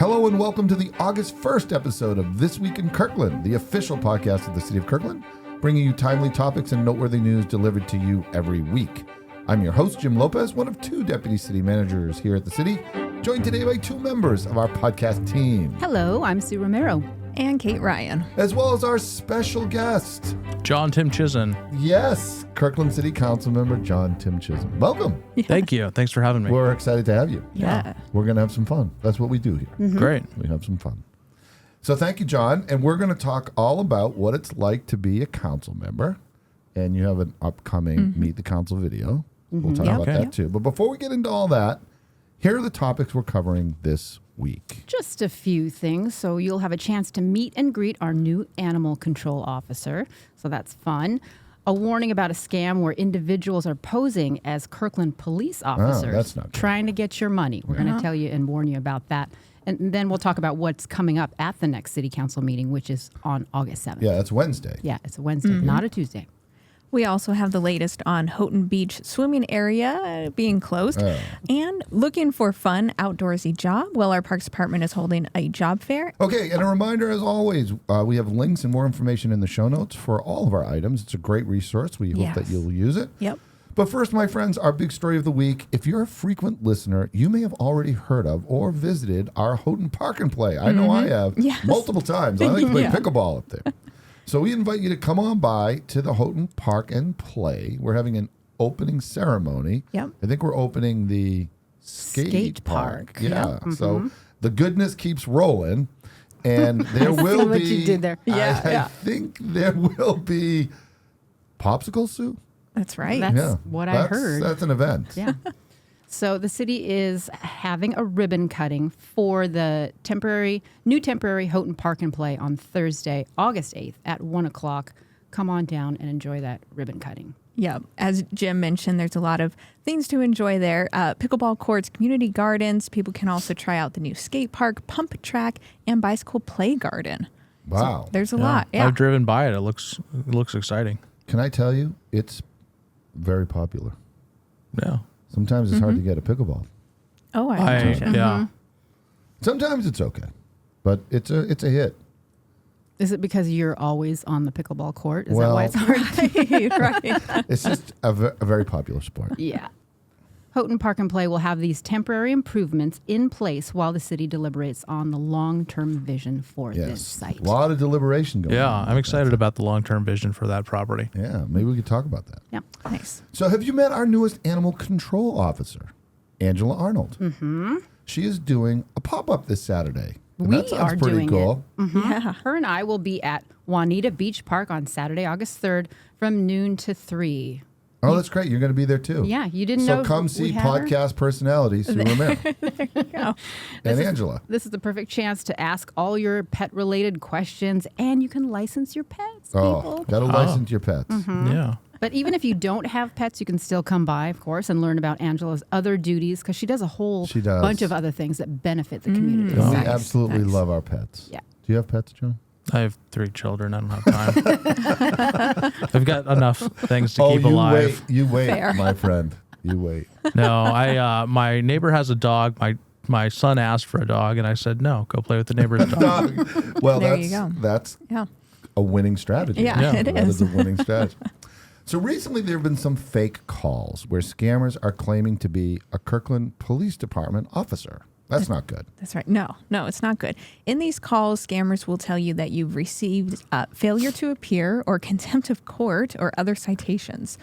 Hello and welcome to the August 1st episode of This Week in Kirkland, the official podcast of the City of Kirkland, bringing you timely topics and noteworthy news delivered to you every week. I'm your host, Jim Lopez, one of two deputy city managers here at the city, joined today by two members of our podcast team. Hello, I'm Sue Romero. And Kate Ryan. As well as our special guest, John Tymczyszyn. Yes, Kirkland City Councilmember John Tymczyszyn. Welcome. Yeah. Thank you. Thanks for having me. We're excited to have you. Yeah. We're going to have some fun. That's what we do here. Mm-hmm. Great. We have some fun. So thank you, John. And we're going to talk all about what it's like to be a council member. And you have an upcoming Meet the Council video. We'll talk about that too. But before we get into all that, here are the topics we're covering this week. Just a few things. So you'll have a chance to meet and greet our new animal control officer. So that's fun. A warning about a scam where individuals are posing as Kirkland police officers that's not good. Trying to get your money. We're going to tell you and warn you about that. And then we'll talk about what's coming up at the next city council meeting, which is on August 7th. Yeah, that's Wednesday. Yeah, it's a Wednesday, not a Tuesday. We also have the latest on Houghton Beach swimming area being closed and looking for fun outdoorsy job. Well, our Parks Department is holding a job fair. Okay, and a reminder, as always, we have links and more information in the show notes for all of our items. It's a great resource. We hope that you'll use it. Yep. But first, my friends, our big story of the week. If you're a frequent listener, you may have already heard of or visited our Houghton Park and Play. I know I have multiple times. I like to play pickleball up there. So we invite you to come on by to the Houghton Park and Play. We're having an opening ceremony. Yep. I think we're opening the skate park. Yeah. Yep. So the goodness keeps rolling. And there will be... what you did there. I think there will be popsicles, Sue? That's right. That's what I heard. That's an event. Yeah. So the city is having a ribbon cutting for the new temporary Houghton Park and Play on Thursday, August 8th at 1 o'clock. Come on down and enjoy that ribbon cutting. Yeah. As Jim mentioned, there's a lot of things to enjoy there. Pickleball courts, community gardens. People can also try out the new skate park, pump track, and bicycle play garden. Wow. So there's a lot. Yeah. I've driven by it. It looks exciting. Can I tell you, it's very popular. Yeah. Sometimes it's hard to get a pickleball. Oh, I imagine. Yeah. Sometimes it's okay, but it's a hit. Is it because you're always on the pickleball court? Is Well- that why it's hard? Right. It's just a very popular sport. Yeah. Houghton Park and Play will have these temporary improvements in place while the city deliberates on the long-term vision for this Yes, site. a lot of deliberation going on. Yeah. I'm excited about the long-term vision for that property. Yeah, maybe we could talk about that. Yeah. Nice. So have you met our newest animal control officer, Angela Arnold? Mm-hmm. She is doing a pop-up this Saturday. And We that sounds are pretty doing cool. Yeah. Her and I will be at Juanita Beach Park on Saturday, August 3rd from noon to 3. Oh, that's great. You're going to be there too. Yeah, you didn't So know. come we see had her? podcast personality Sue Romero Yeah. and Angela. This is the perfect chance to ask all your pet-related questions, and you can license your pets, Oh, people. got to license your pets. Yeah. But even if you don't have pets, you can still come by, of course, and learn about Angela's other duties, because she does a whole She does. bunch of other things that benefit the community. And we Nice, absolutely nice. love our pets. Yeah. Do you have pets, John? I have 3 children. I don't have time. I've got enough things to keep alive. You wait, Fair. my friend. You wait. No, my neighbor has a dog. My son asked for a dog, and I said, no, go play with the neighbor's dog. Well, There you go. that's Yeah. a winning strategy. Yeah, it That is is. a winning strategy. So recently there have been some fake calls where scammers are claiming to be a Kirkland Police Department officer. That's not good. That's right. No, it's not good. In these calls, scammers will tell you that you've received failure to appear or contempt of court or other citations.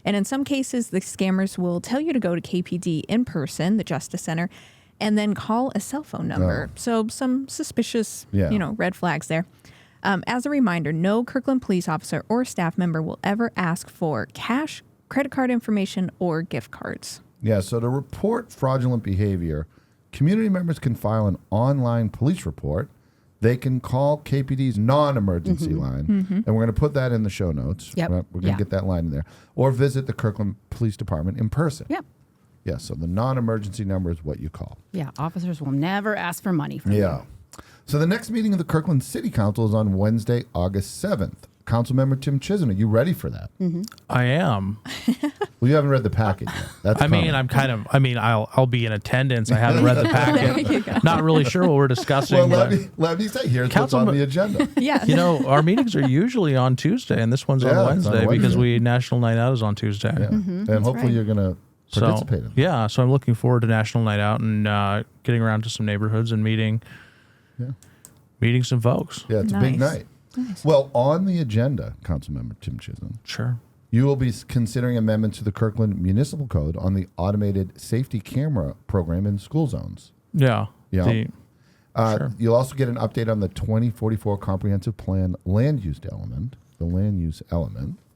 And in some cases, the scammers will tell you to go to KPD in person, the Justice Center, and then call a cell phone number. So some suspicious, red flags there. As a reminder, no Kirkland police officer or staff member will ever ask for cash, credit card information, or gift cards. Yeah, so to report fraudulent behavior, community members can file an online police report. They can call KPD's non-emergency line, and we're going to put that in the show notes. Yep. We're going to get that line in there. Or visit the Kirkland Police Department in person. Yep. Yeah, so the non-emergency number is what you call. Yeah, officers will never ask for money from you. Yeah. So the next meeting of the Kirkland City Council is on Wednesday, August 7th. Councilmember Tymczyszyn, are you ready for that? I am. Well, you haven't read the package yet. That's I'll be in attendance. I haven't read the packet. Not really sure what we're discussing. Well, let me say, here's what's on the agenda. Yes. Our meetings are usually on Tuesday, and this one's on Wednesday because National Night Out is on Tuesday. Yeah. And hopefully you're going to participate in it. Yeah, so I'm looking forward to National Night Out and getting around to some neighborhoods and meeting some folks. Yeah, it's a big night. Nice. Well, on the agenda, Councilmember Tymczyszyn. Sure. You will be considering amendments to the Kirkland Municipal Code on the automated safety camera program in school zones. Yeah. Yeah. Sure. You'll also get an update on the 2044 Comprehensive Plan land use element,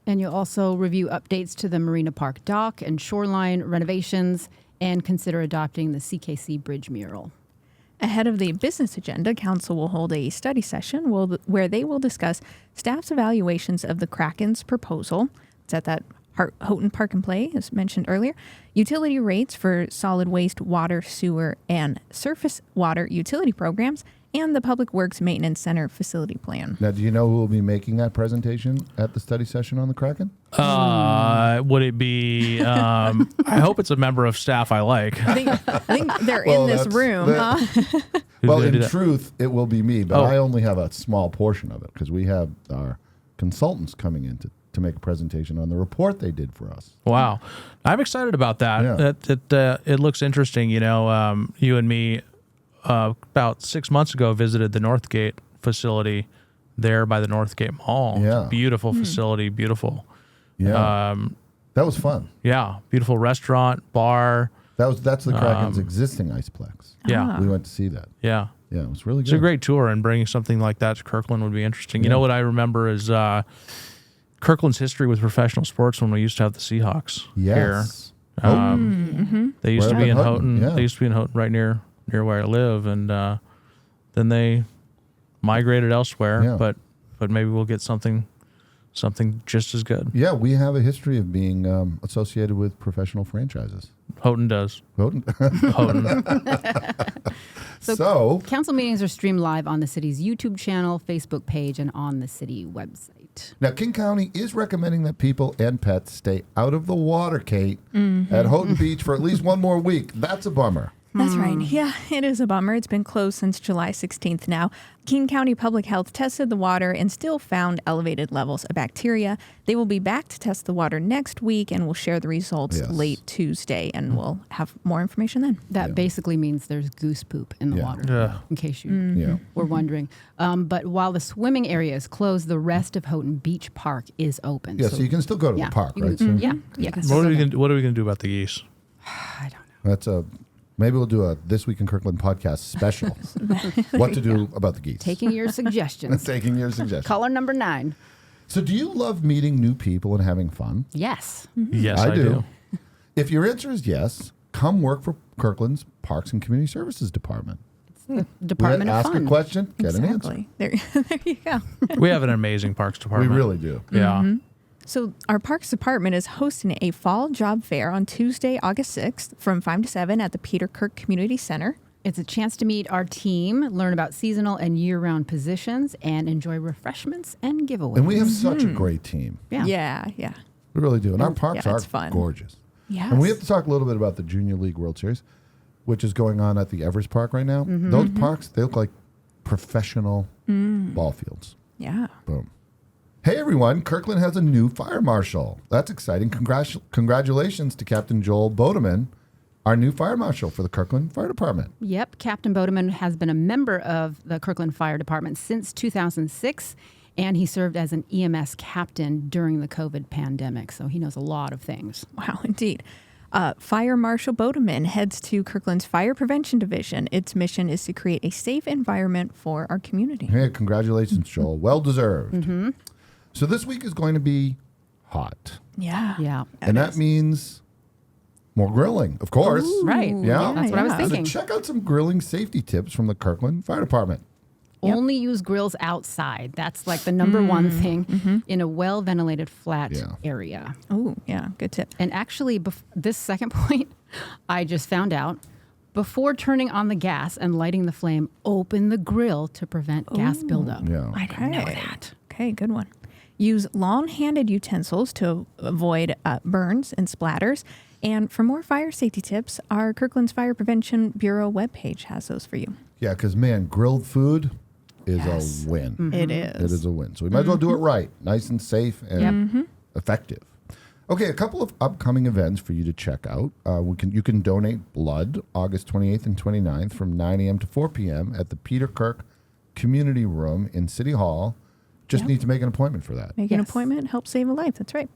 And you'll also review updates to the Marina Park dock and shoreline renovations and consider adopting the CKC Bridge mural. Ahead of the business agenda, Council will hold a study session where they will discuss staff's evaluations of the Kraken's proposal. It's at that Houghton Park and Play, as mentioned earlier. Utility rates for solid waste, water, sewer, and surface water utility programs, and the Public Works Maintenance Center facility plan. Now, do you know who will be making that presentation at the study session on the Kraken? Would it be? I hope it's a member of staff I like. I think they're in this room. Well, in truth, it will be me, but I only have a small portion of it because we have our consultants coming in to make a presentation on the report they did for us. Wow, I'm excited about that. Yeah. It looks interesting. You and me about 6 months ago visited the Northgate facility there by the Northgate Mall. Yeah. Beautiful facility, beautiful. Yeah. That was fun. Yeah, beautiful restaurant, bar. That's the Kraken's existing Iceplex. Yeah. We went to see that. Yeah. Yeah, it was really good. It's a great tour, and bringing something like that to Kirkland would be interesting. You know what I remember is Kirkland's history with professional sports when we used to have the Seahawks here. They used to be in Houghton. Yeah. They used to be in Houghton right near where I live, and then they migrated elsewhere. Yeah. But maybe we'll get something just as good. Yeah, we have a history of being associated with professional franchises. Houghton does. Houghton. So council meetings are streamed live on the city's YouTube channel, Facebook page, and on the city website. Now, King County is recommending that people and pets stay out of the water, Kate, at Houghton Beach for at least one more week. That's a bummer. That's right. Yeah, it is a bummer. It's been closed since July 16th now. King County Public Health tested the water and still found elevated levels of bacteria. They will be back to test the water next week and will share the results late Tuesday, and we'll have more information then. That basically means there's goose poop in the water, in case you were wondering. But while the swimming area is closed, the rest of Houghton Beach Park is open. Yeah, so you can still go to the park, right? Yeah. What are we going to do about the geese? I don't know. Maybe we'll do a This Week in Kirkland podcast special. What to do about the geese. Taking your suggestions. Taking your suggestions. Caller number 9. So do you love meeting new people and having fun? Yes. Yes, I do. If your answer is yes, come work for Kirkland's Parks and Community Services Department. It's the Department of Fun. Ask a question, get an answer. There you go. We have an amazing parks department. We really do. Yeah. So our Parks Department is hosting a fall job fair on Tuesday, August 6th from 5 to 7 at the Peter Kirk Community Center. It's a chance to meet our team, learn about seasonal and year-round positions, and enjoy refreshments and giveaways. And we have such a great team. Yeah. We really do. And our parks are fun. gorgeous. Yes. And we have to talk a little bit about the Junior League World Series, which is going on at the Everest Park right now. Those parks, they look like professional ball fields. Yeah. Boom. Hey everyone, Kirkland has a new fire marshal. That's exciting. Congratulations to Captain Joel Bodeman, our new fire marshal for the Kirkland Fire Department. Yep, Captain Bodeman has been a member of the Kirkland Fire Department since 2006, and he served as an EMS captain during the COVID pandemic, so he knows a lot of things. Wow, indeed. Fire Marshal Bodeman heads to Kirkland's Fire Prevention Division. Its mission is to create a safe environment for our community. Hey, congratulations, Joel. Well deserved. So this week is going to be hot. Yeah. And that means more grilling, of course. Ooh, right. Yeah. That's what I was thinking. So check out some grilling safety tips from the Kirkland Fire Department. Only use grills outside. That's like the number one thing in a well-ventilated flat area. Oh, yeah. Good tip. And actually, this second point, I just found out. Before turning on the gas and lighting the flame, open the grill to prevent gas buildup. Yeah. I didn't know that. Okay, good one. Use long-handed utensils to avoid burns and splatters. And for more fire safety tips, our Kirkland's Fire Prevention Bureau webpage has those for you. Yeah, because, man, grilled food is a win. Mm-hmm. It is. It is a win. So we might as well do it right. Nice and safe and effective. Okay, a couple of upcoming events for you to check out. You can donate blood August 28th and 29th from 9 a.m. to 4 p.m. at the Peter Kirk Community Room in City Hall. Just need to make an appointment for that. Make an appointment, help save a life. That's right.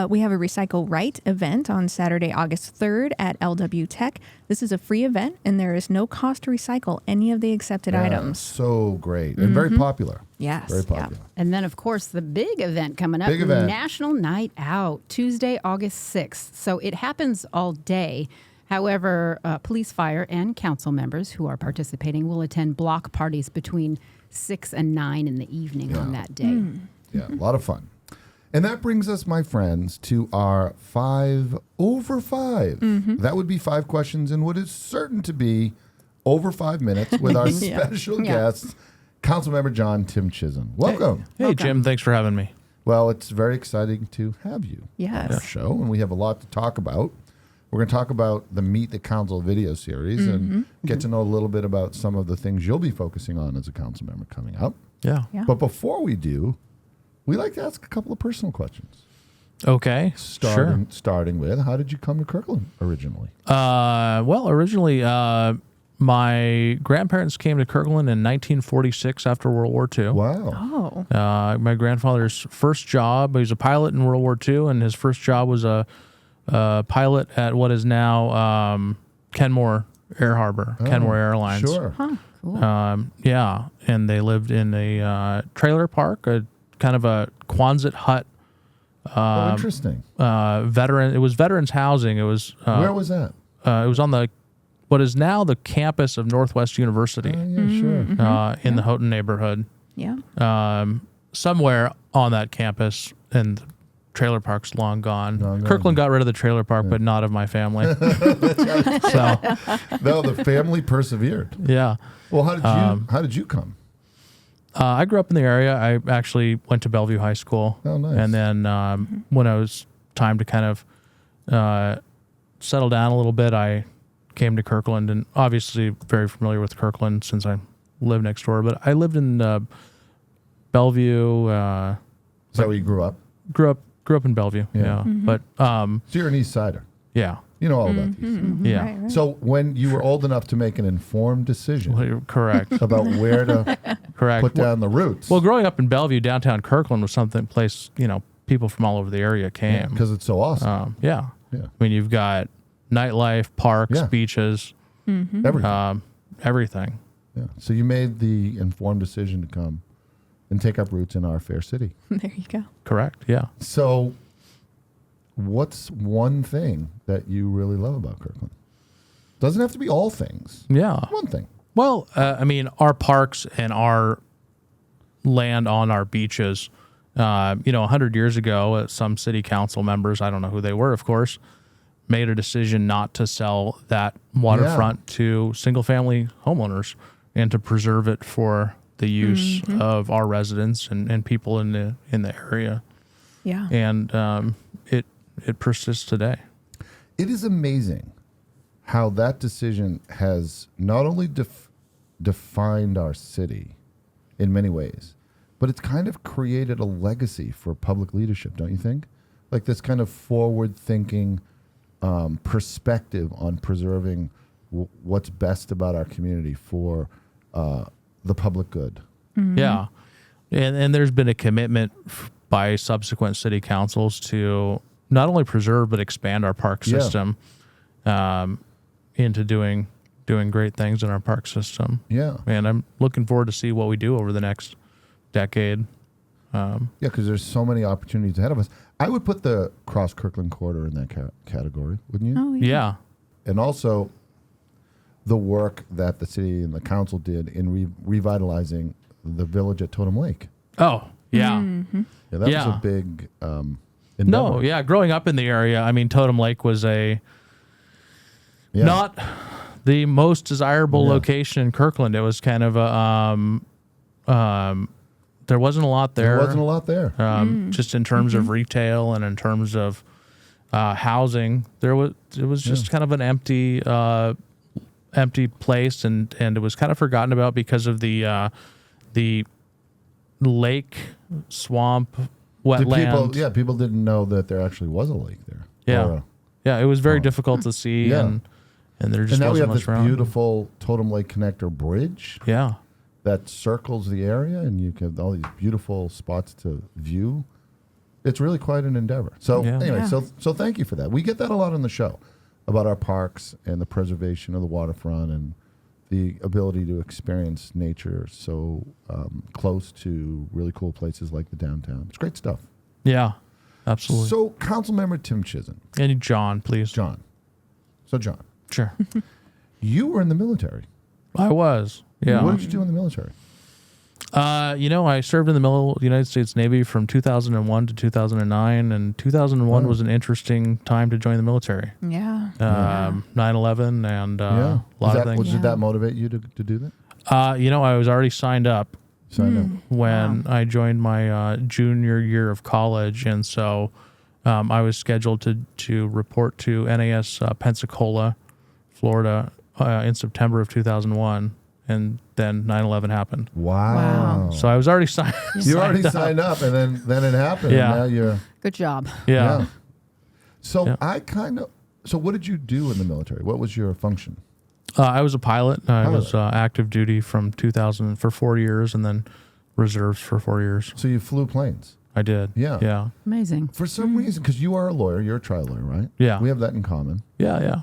We have a Recycle Right event on Saturday, August 3rd at LW Tech. This is a free event, and there is no cost to recycle any of the accepted items. So great. And very popular. Yes. Very popular. And then, of course, the big event coming up, Big event. National Night Out, Tuesday, August 6th. So it happens all day. However, police, fire, and council members who are participating will attend block parties between 6 and 9 in the evening on that day. Yeah, a lot of fun. And that brings us, my friends, to our 5 over 5. That would be 5 questions in what is certain to be over 5 minutes with our special guest, Councilmember John Tymczyszyn. Welcome. Hey, Jim. Thanks for having me. Well, it's very exciting to have you Yes. on the show, and we have a lot to talk about. We're going to talk about the Meet the Council video series and get to know a little bit about some of the things you'll be focusing on as a council member coming up. Yeah. But before we do, we like to ask a couple of personal questions. Okay. Starting with, how did you come to Kirkland originally? Well, originally, my grandparents came to Kirkland in 1946 after World War II. Wow. Oh. My grandfather's first job, he was a pilot in World War II, and his first job was a pilot at what is now Kenmore Air Harbor, Kenmore Airlines. Sure. Huh. Cool. Yeah, and they lived in a trailer park, a kind of a Quonset hut. Interesting. It was veterans housing. It was Where was that? it was on what is now the campus of Northwest University Sure. in the Houghton neighborhood. Yeah. Somewhere on that campus, and the trailer park's long gone. Kirkland got rid of the trailer park, but not of my family. So, No, the family persevered. yeah. Well, how did you come? I grew up in the area. I actually went to Bellevue High School. Oh, nice. And then when it was time to kind of settle down a little bit, I came to Kirkland, and obviously very familiar with Kirkland since I live next door. But I lived in Bellevue. Is that where you grew up? Grew up in Bellevue. Yeah. But So you're an East Sider. yeah. You know all about the East Side. Yeah. Right. So when you were old enough to make an informed decision Well, correct. about where to Correct. put down the roots. Well, growing up in Bellevue, downtown Kirkland was place, people from all over the area came. because it's so awesome. Yeah. Yeah. I mean, you've got nightlife, parks, Yeah. beaches, Everything. everything. Yeah. So you made the informed decision to come and take up roots in our fair city. There you go. Correct. Yeah. So what's one thing that you really love about Kirkland? Doesn't have to be all things. Yeah. One thing. Well, I mean, our parks and our land on our beaches, 100 years ago, some city council members, I don't know who they were, of course, made a decision not to sell that waterfront to single family homeowners and to preserve it for the use of our residents and people in the area. Yeah. And it persists today. It is amazing how that decision has not only defined our city in many ways, but it's kind of created a legacy for public leadership, don't you think? Like this kind of forward-thinking perspective on preserving what's best about our community for the public good. Yeah. And there's been a commitment by subsequent city councils to not only preserve but expand our park system into doing great things in our park system. Yeah. And I'm looking forward to see what we do over the next decade. Yeah, because there's so many opportunities ahead of us. I would put the Cross Kirkland Corridor in that category, wouldn't you? Oh, Yeah. And also the work that the city and the council did in revitalizing the village at Totem Lake. Oh, yeah. Yeah, that was Yeah. a big endeavor. No, yeah. Growing up in the area, I mean, Totem Lake was not the most desirable location in Kirkland. It was kind of there wasn't a lot there. There wasn't a lot there. Just in terms of retail and in terms of housing, it was just kind of an empty place, and it was kind of forgotten about because of the lake, swamp, wetland. People didn't know that there actually was a lake there. Yeah, it was very difficult to see, and there just now wasn't we have this much around. beautiful Totem Lake Connector bridge. Yeah. That circles the area, and you can all these beautiful spots to view. It's really quite an endeavor. So anyway, so thank you for that. We get that a lot on the show about our parks and the preservation of the waterfront and the ability to experience nature so close to really cool places like the downtown. It's great stuff. Yeah, absolutely. So, Councilmember Tymczyszyn. And John, please. John. So, John. Sure. You were in the military. I was. Yeah. What did you do in the military? I served in the United States Navy from 2001 to 2009, and 2001 was an interesting time to join the military. Yeah. 9/11 and a lot of things. Did that motivate you to do that? I was already signed up when I joined my junior year of college, and so I was scheduled to report to NAS Pensacola, Florida, in September of 2001. And then 9/11 happened. Wow. So I was already signed. You already signed up, and then it happened. Yeah. And now you're. Good job. Yeah. So So what did you do in the military? What was your function? I was a pilot. I was active duty from 2000 for 4 years, and then reserves for 4 years. So you flew planes. I did. Yeah. Yeah. Amazing. For some reason, because you are a lawyer, you're a trial lawyer, right? Yeah. We have that in common. Yeah.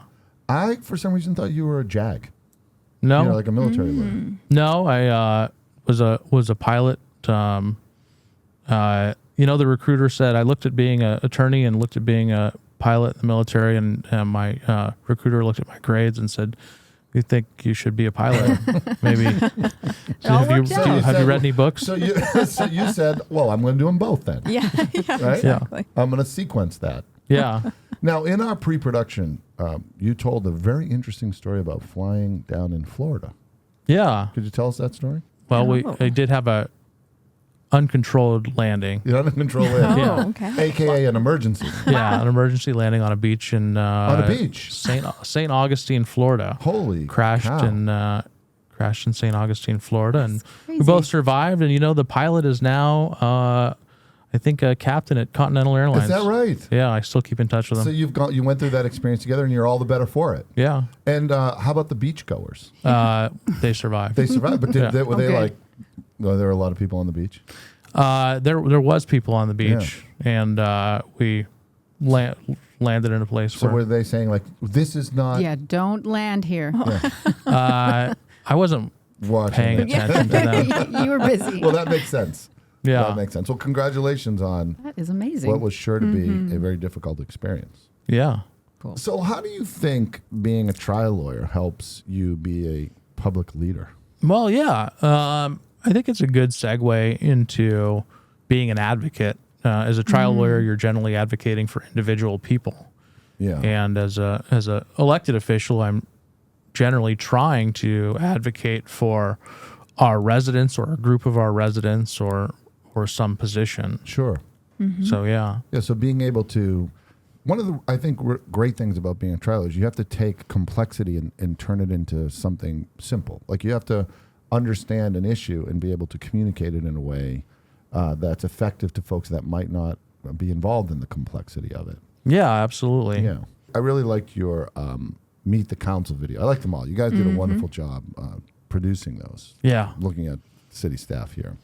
I, for some reason, thought you were a JAG. No. Like a military lawyer. No, I was a pilot. The recruiter said I looked at being an attorney and looked at being a pilot in the military, and my recruiter looked at my grades and said, "You think you should be a pilot? Maybe." Have you read any books? So you said, "Well, I'm going to do them both then." Yeah. Right? Exactly. I'm going to sequence that. Yeah. Now, in our pre-production, you told a very interesting story about flying down in Florida. Yeah. Could you tell us that story? Well, we did have a uncontrolled landing. The uncontrolled landing. Oh, okay. AKA an emergency. Yeah, an emergency landing on a beach in on a beach, St. Augustine, Florida. Holy crashed cow. Crashed in St. Augustine, Florida, and we both survived. And the pilot is now I think a captain at Continental Airlines. Is that right? Yeah, I still keep in touch with him. So you went through that experience together, and you're all the better for it. Yeah. And how about the beachgoers? They survived. They survived, but were they like? Well, there were a lot of people on the beach. There was people on the beach, and we landed in a place. So were they saying like, "This is not"? Yeah, don't land here. I wasn't paying attention to them. You were busy. Well, that makes sense. Yeah, that makes sense. Well, congratulations on that is amazing. What was sure to be a very difficult experience. Yeah. Cool. So, how do you think being a trial lawyer helps you be a public leader? Well, yeah. I think it's a good segue into being an advocate. As a trial lawyer, you're generally advocating for individual people. Yeah. And as a elected official, I'm generally trying to advocate for our residents or a group of our residents or some position. Sure. Mm-hmm. So, yeah. Yeah, so being able to, one of the, I think, great things about being a trial lawyer is you have to take complexity and turn it into something simple. Like you have to understand an issue and be able to communicate it in a way that's effective to folks that might not be involved in the complexity of it. Yeah, absolutely. Yeah. I really liked your Meet the Council video. I like them all. You guys did a wonderful job producing those. Yeah. Looking at city staff here.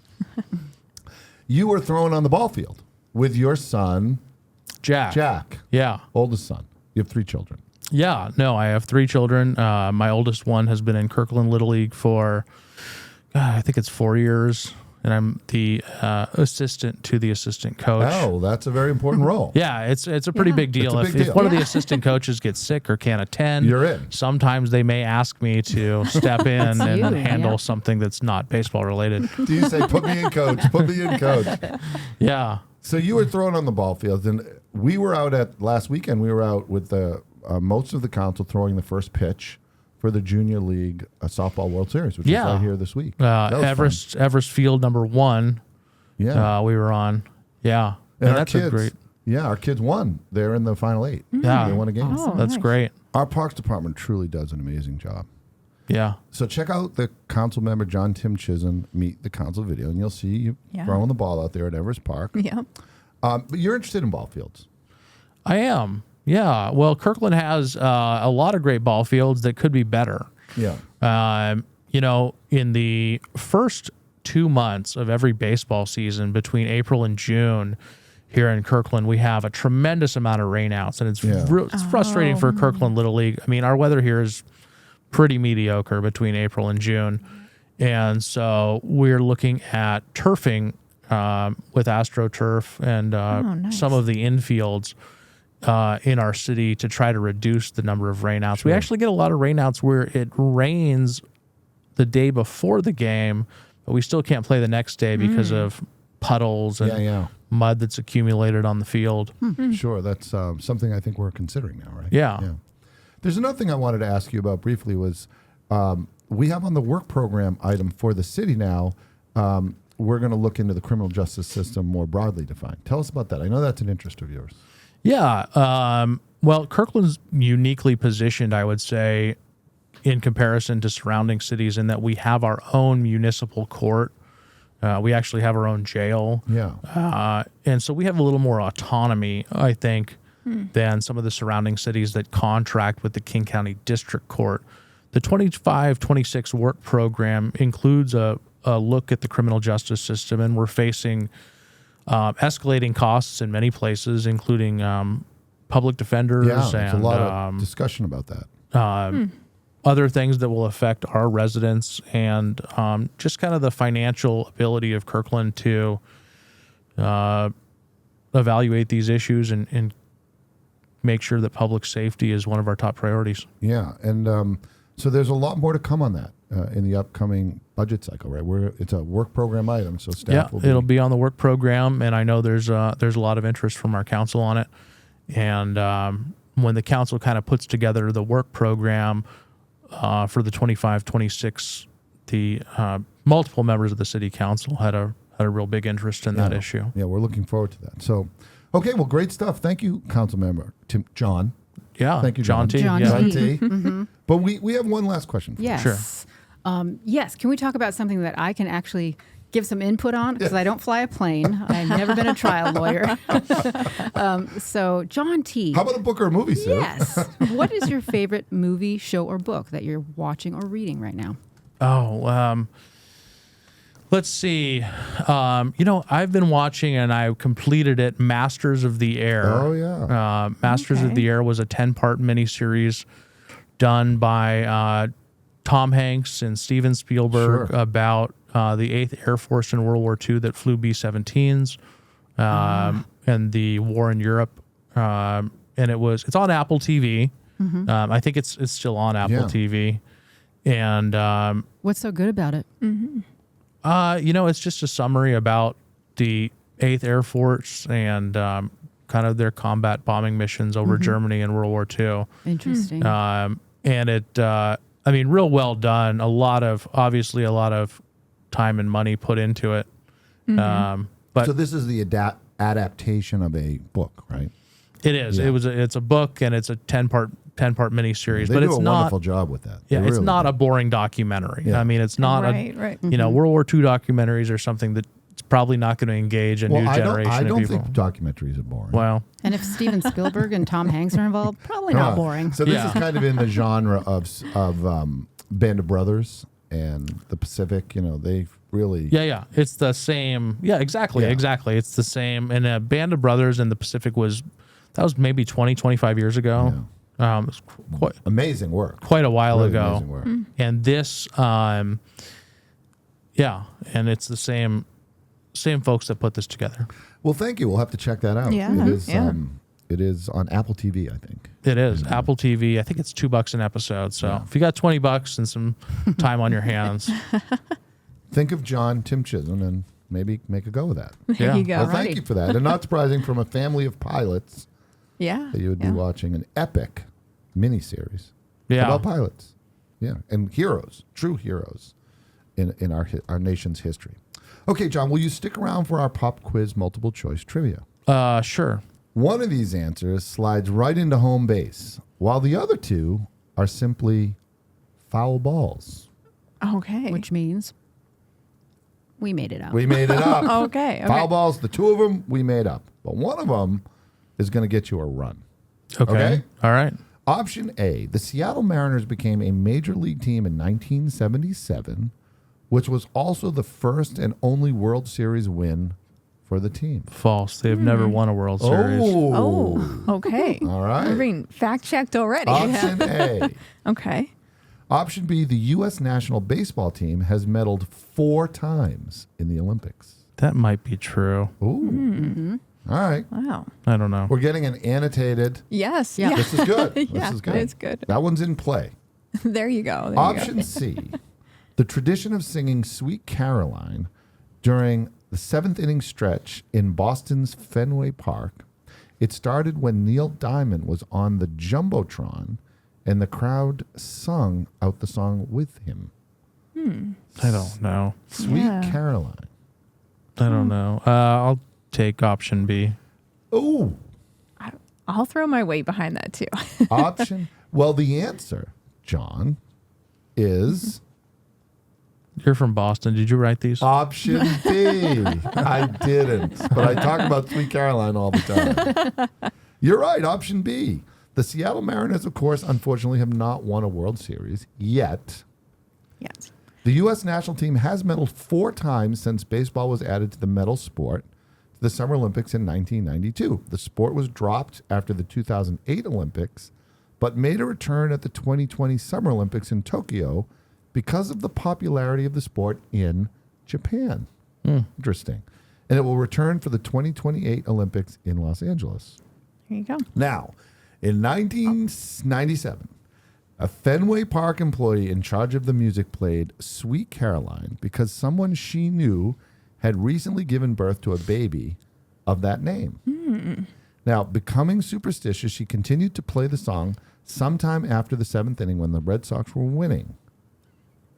You were thrown on the ball field with your son, Jack. Yeah. Oldest son. You have 3 children. Yeah. No, I have 3 children. My oldest one has been in Kirkland Little League for, I think it's 4 years. And I'm the assistant to the assistant coach. Oh, that's a very important role. Yeah, it's a pretty big deal. If one of the assistant coaches gets sick or can't attend, you're in. Sometimes they may ask me to step in and handle something that's not baseball related. Do you say, put me in, coach? Put me in, coach. Yeah. So you were thrown on the ball field, and we were out last weekend. We were out with the most of the council throwing the first pitch for the Junior League Softball World Series, which is right here this week. Everest Field number 1 Yeah. We were on. Yeah. And that's kids, a great. Yeah, our kids won. They're in the final 8. Yeah. They won a game. Awesome. That's Nice. great. Our Parks Department truly does an amazing job. Yeah. So check out the council member, John Tymczyszyn, Meet the Council video, and you'll see you throwing the ball out there at Everest Park. Yeah. But you're interested in ball fields. I am. Yeah. Well, Kirkland has a lot of great ball fields that could be better. Yeah. In the first 2 months of every baseball season between April and June here in Kirkland, we have a tremendous amount of rainouts, and it's frustrating for Kirkland Little League. I mean, our weather here is pretty mediocre between April and June. And so we're looking at turfing with AstroTurf and nice. some of the infields in our city to try to reduce the number of rainouts. Sure. We actually get a lot of rainouts where it rains the day before the game, but we still can't play the next day because of puddles and mud that's accumulated on the field. Sure. That's something I think we're considering now, right? Yeah. There's another thing I wanted to ask you about briefly was we have on the work program item for the city now, we're going to look into the criminal justice system more broadly defined. Tell us about that. I know that's an interest of yours. Yeah. Well, Kirkland's uniquely positioned, I would say, in comparison to surrounding cities in that we have our own municipal court. We actually have our own jail. Yeah. And so we have a little more autonomy, I think, than some of the surrounding cities that contract with the King County District Court. The 25-26 work program includes a look at the criminal justice system, and we're facing escalating costs in many places, including public defenders. Yeah, there's and a lot of discussion about that. Other things that will affect our residents, and just kind of the financial ability of Kirkland to evaluate these issues and make sure that public safety is one of our top priorities. Yeah, and so there's a lot more to come on that in the upcoming budget cycle, right? It's a work program item, so staff will be... it'll be on the work program, and I know there's a lot of interest from our council on it. And when the council kind of puts together the work program for the 25-26, the multiple members of the city council had a real big interest in that issue. Yeah, we're looking forward to that. So, okay, well, great stuff. Thank you, Councilmember John. Yeah, thank you, John T. Mm-hmm. But we have one last question for you. Yes. Sure. Yes. Can we talk about something that I can actually give some input on? Because I don't fly a plane. I've never been a trial lawyer. So, John T. How about a book or a movie, Sue? Yes. What is your favorite movie, show, or book that you're watching or reading right now? Let's see. I've been watching, and I completed it, Masters of the Air. Oh, yeah. Masters of the Air was a 10-part miniseries done by Tom Hanks and Steven Spielberg about the 8th Air Force in World War II that flew B-17s and the war in Europe. And it's on Apple TV. Mm-hmm. I think it's still on Apple TV. And what's so good about it? Mm-hmm. It's just a summary about the 8th Air Force and kind of their combat bombing missions over Germany in World War II. Interesting. And it, real well done. Obviously a lot of time and money put into it. Mm-hmm. But so this is the adaptation of a book, right? It is. Yeah. It's a book, and it's a 10-part miniseries. They but do it's a not wonderful job with that. Yeah, They it's really not do. a boring documentary. Yeah. I mean, it's not Right. World War II documentaries are something that's probably not going to engage a new generation I don't of people. think documentaries are boring. Well, And if Steven Spielberg and Tom Hanks are involved, probably not boring. So this is kind of in the genre of Band of Brothers and the Pacific. They really... Yeah. It's the same. Yeah, exactly. It's the same. And Band of Brothers in the Pacific was maybe 20, 25 years ago. Yeah. It was quite Amazing work. quite a while Really ago. amazing work. And this, and it's the same folks that put this together. Well, thank you. We'll have to check that out. Yeah, It is on Apple TV, I think. It is Apple TV. I think it's $2 an episode. So if you got $20 and some time on your hands, Think of John Tymczyszyn and maybe make a go of that. There you go. Well, thank you for that. And not surprising from a family of pilots Yeah. that you would be watching an epic miniseries Yeah. about pilots. Yeah, and heroes, true heroes in our nation's history. Okay, John, will you stick around for our pop quiz multiple choice trivia? Sure. One of these answers slides right into home base, while the other two are simply foul balls. Okay. Which means we made it up. We made it up. Okay. Foul balls, the two of them, we made up. But one of them is going to get you a run. Okay. All right. Option A, the Seattle Mariners became a major league team in 1977, which was also the first and only World Series win for the team. False. They have never won a World Series. Oh, okay. All right. We're being fact-checked already. Option A. Okay. Option B, the U.S. national baseball team has medaled 4 times in the Olympics. That might be true. Ooh. All right. Wow. I don't know. We're getting an annotated. Yes. Yeah. This is good. Yeah, This is good. it's good. That one's in play. There you go. There you Option C, the tradition of singing Sweet Caroline during the 7th inning stretch in Boston's Fenway Park. It started when Neil Diamond was on the Jumbotron and the crowd sung out the song with him. I don't know. Sweet Yeah. Caroline. I don't know. I'll take option B. Ooh. I'll throw my weight behind that too. Option. Well, the answer, John, is You're from Boston. Did you write these? option B. I didn't, but I talk about Sweet Caroline all the time. You're right, option B. The Seattle Mariners, of course, unfortunately have not won a World Series yet. Yes. The U.S. national team has medaled 4 times since baseball was added to the medal sport to the Summer Olympics in 1992. The sport was dropped after the 2008 Olympics, but made a return at the 2020 Summer Olympics in Tokyo because of the popularity of the sport in Japan. Interesting. And it will return for the 2028 Olympics in Los Angeles. There you go. Now, in 1997, a Fenway Park employee in charge of the music played Sweet Caroline because someone she knew had recently given birth to a baby of that name. Now, becoming superstitious, she continued to play the song sometime after the 7th inning when the Red Sox were winning.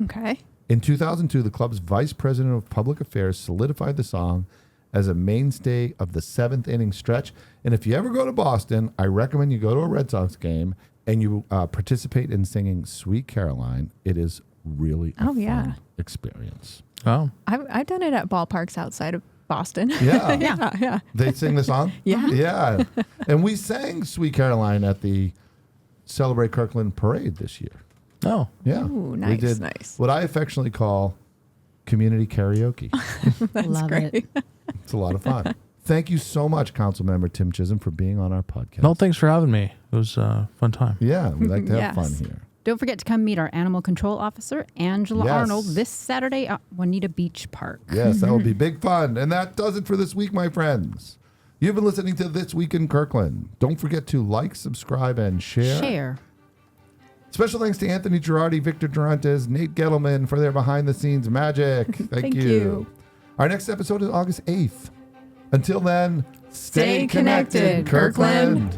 Okay. In 2002, the club's vice president of public affairs solidified the song as a mainstay of the 7th inning stretch. And if you ever go to Boston, I recommend you go to a Red Sox game and you participate in singing Sweet Caroline. It is really a fun experience. Oh. I've done it at ballparks outside of Boston. Yeah. Yeah. They sing the song? Yeah. Yeah. And we sang Sweet Caroline at the Celebrate Kirkland parade this year. Oh. Yeah. Ooh, We nice, did nice. what I affectionately call community karaoke. That's Love great. it. It's a lot of fun. Thank you so much, Councilmember Tymczyszyn, for being on our podcast. No, thanks for having me. It was a fun time. Yeah, we like to have fun Yes. here. Don't forget to come meet our animal control officer, Angela Yes. Arnold, this Saturday at Juanita Beach Park. Yes, that will be big fun. And that does it for this week, my friends. You've been listening to This Week in Kirkland. Don't forget to like, subscribe, and share. Special thanks to Anthony Girardi, Victor Durantes, Nate Gettleman for their behind-the-scenes magic. Thank you. Our next episode is August 8th. Until then, Stay connected, Kirkland.